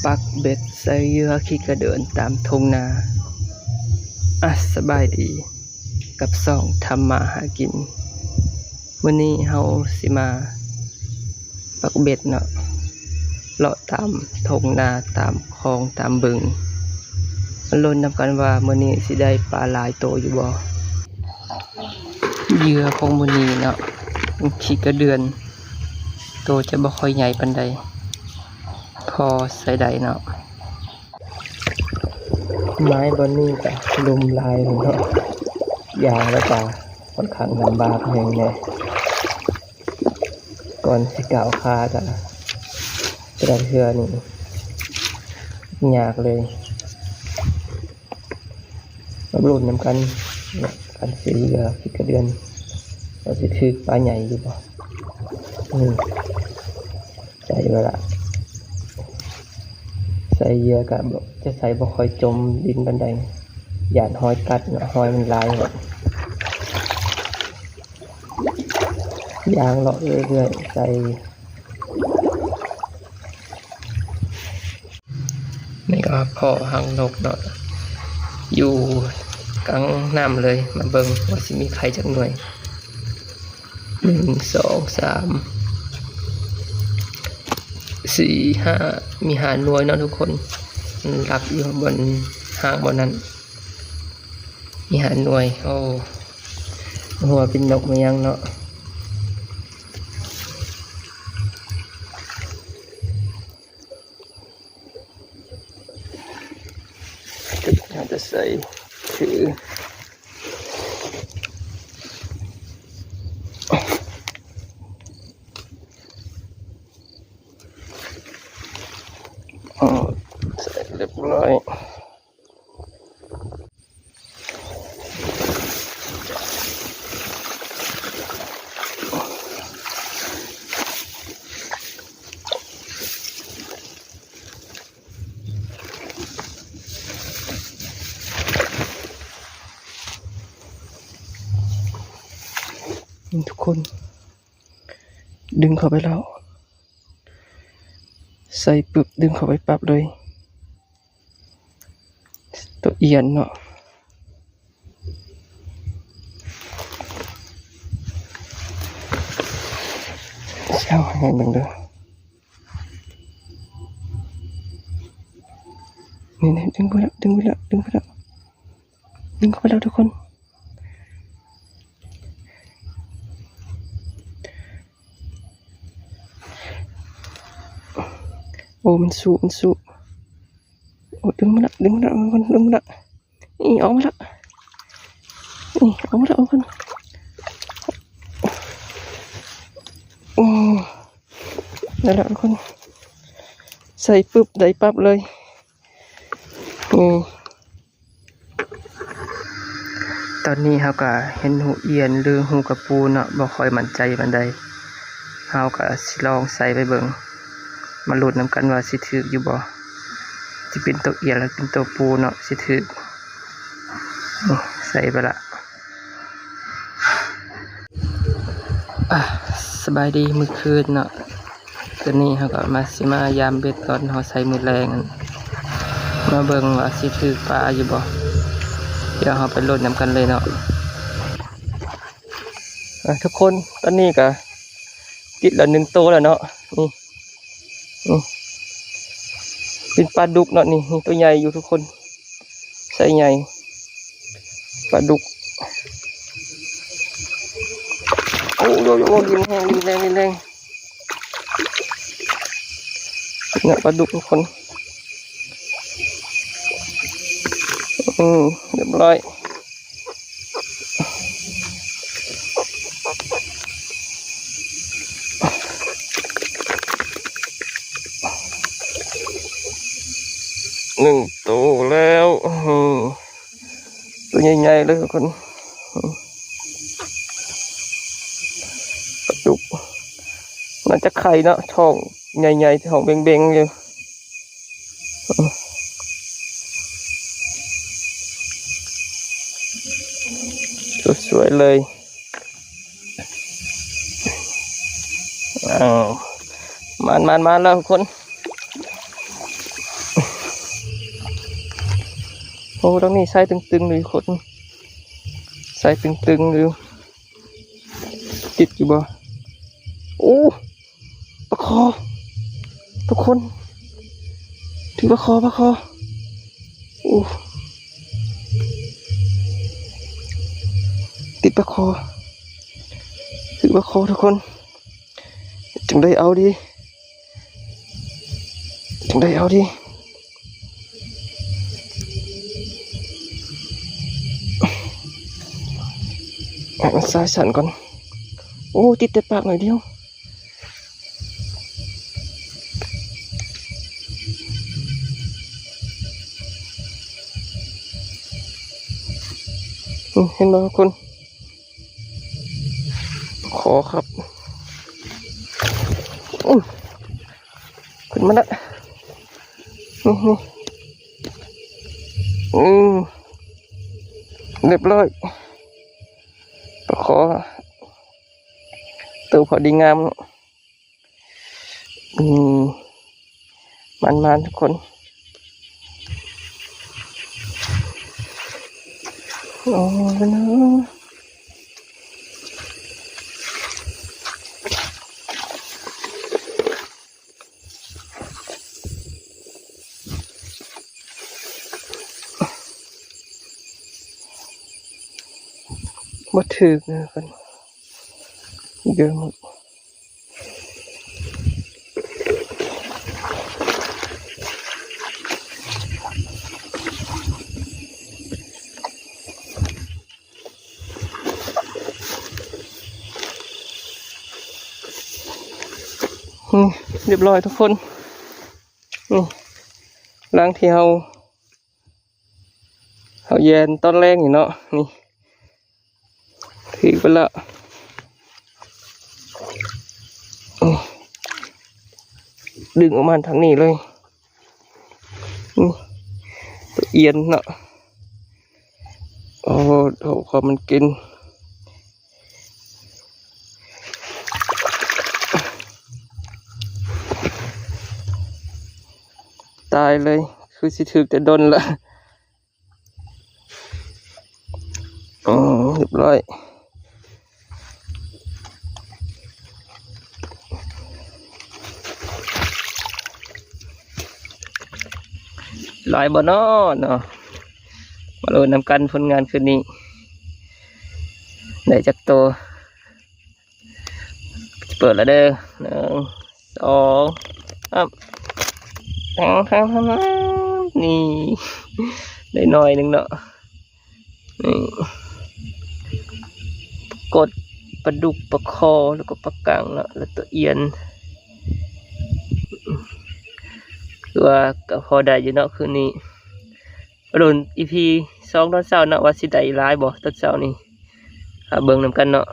ปักเบ็ดใส่เหยื่อขี้กระเดินตามทงนาสบายดีกับส่องทำมาหากินมื้อนี้เฮาสิมาปักเบ็ดเนาะเลาะตามทงนาตามคลองตามบึงมันลุ้นนำกันว่ามื้อนี้สิได้ปลาหลายโตอยู่บ่เหยื่อของมื้อนี้เนาะขี้กระเดือนโตจะบ่ค่อยใหญ่ปานใดพอใส่ได้เนาะไม้บนนี้ก็ลุมลายเนาะยางแล้วก็ค่อนข้างลำบากแฮงแน่ก่อนสิก้าวขาก็กระเทือนี่ยากเลยมาลุ้นนำกันกันสิเหลือขี้กระเดือนเราสิถือปลาใหญ่อยู่บ่ใจเวลาใส่เหยื่อกับจะใส่บ่ค่อยจมดินบันไดหยาดห้อยกัดเนาะห้อยมันลายเนาะยางเลาะเรื่อยๆใส่นี่ก็พ่อหางนกเนาะอยู่กลางน้ำเลยมาเบิ่งว่าสิมีใครจักหน่วย1 2 3 4 5มีหาหน่วยเนาะทุกคนหลักอยู่บนห้างบนนั้นมีหาหน่วยโอ้หัวเป็นนกมายังเนาะจะใส่ถือใส่เรียบร้อยทุกคนดึงเข้าไปแล้วใส่ปึ๊บดึงเข้าไปปั๊บเลยตัวเอียนเนาะเช้าให้เบิ่งเด้อนี่ดึงไปแล้วดึงไปแล้วดึงไปแล้วดึงเข้าไปแล้วทุกคนโอ้มันสู้โอ้ดึงมาละดึงมาละนี่ออกมาละนี่ออกมาละคนโอ้ได้ละคนใส่ปึ๊บได้ปั๊บเลยตอนนี้เขาก็เห็นหูเอียนหรือหูกระปูเนาะบ่ค่อยมั่นใจปานใดเขาก็สิลองใส่ไปเบิ่งมาลุ้นนำกันว่าสิถึกอยู่บ่สิเป็นตัวเอียนหรือเป็นตัวปูเนาะสิถึกใส่ไปละสบายดีมื้อคืนเนาะคืนนี้เขาก็มายามเบ็ดตอนเขาใส่มื้อแรงมาเบิ่งว่าสิถึกปลาอยู่บ่เดี๋ยวเราไปลุ้นนำกันเลยเนาะทุกคนตอนนี้ก็ติดละ1ตัวแล้วเนาะนี่เป็นปลาดุกเนาะนี่ตัวใหญ่อยู่ทุกคนใส่ใหญ่ปลาดุกโอ้โหดินแรงเนี่ยปลาดุกทุกคนเรียบร้อย1ตัวแล้วตัวใหญ่ๆเลยทุกคนปลาดุกน่าจะไข่เนาะท้องใหญ่ๆท้องเบ่งๆอยู่สวยๆเลยมาแล้วทุกคน โอ้ตรงนี้ใส่ตึงๆเลยคนใส่ตึงๆเลยติดอยู่บ่โอ้ปลาคอทุกคนถือปลาคอโอ้ติดปลาคอถือปลาคอทุกคนจังได้เอาดีมันสายสั่นก่อนโอ้ติดแต่ปากหน่อยเดียวเห็นไหมทุกคนขอครับขึ้นมาละนี่เรียบร้อยขอตัวพอดีงามมันทุกคนโอ้ยนะมาถือนะคนเยอะมากเรียบร้อยทุกคนนี่ล้างที่เขาแยนต้นแรงอยู่เนาะนี่ถือไปละดึงออกมาทางนี้เลยตัวเอียนเนาะโอ้โหพอมันกินตายเลยคือสิถึกแต่ดนละเรียบร้อยลายบ่นอเนาะมาลุ้นนำกันผลงานคืนนี้ได้จากตัวเปิดแล้วเด้อ1 2 3นี่ได้หน่อยหนึ่งเนาะนี่กดปลาดุกปลาคอแล้วก็ปลากังเนาะแล้วตัวเอียนตัวก็พอได้อยู่เนาะคืนนี้รุ่น EP 2 ตอนเช้าเนาะว่าสิได้หลายบ่ตอนเช้านี่เบิ่งนำกันเนาะ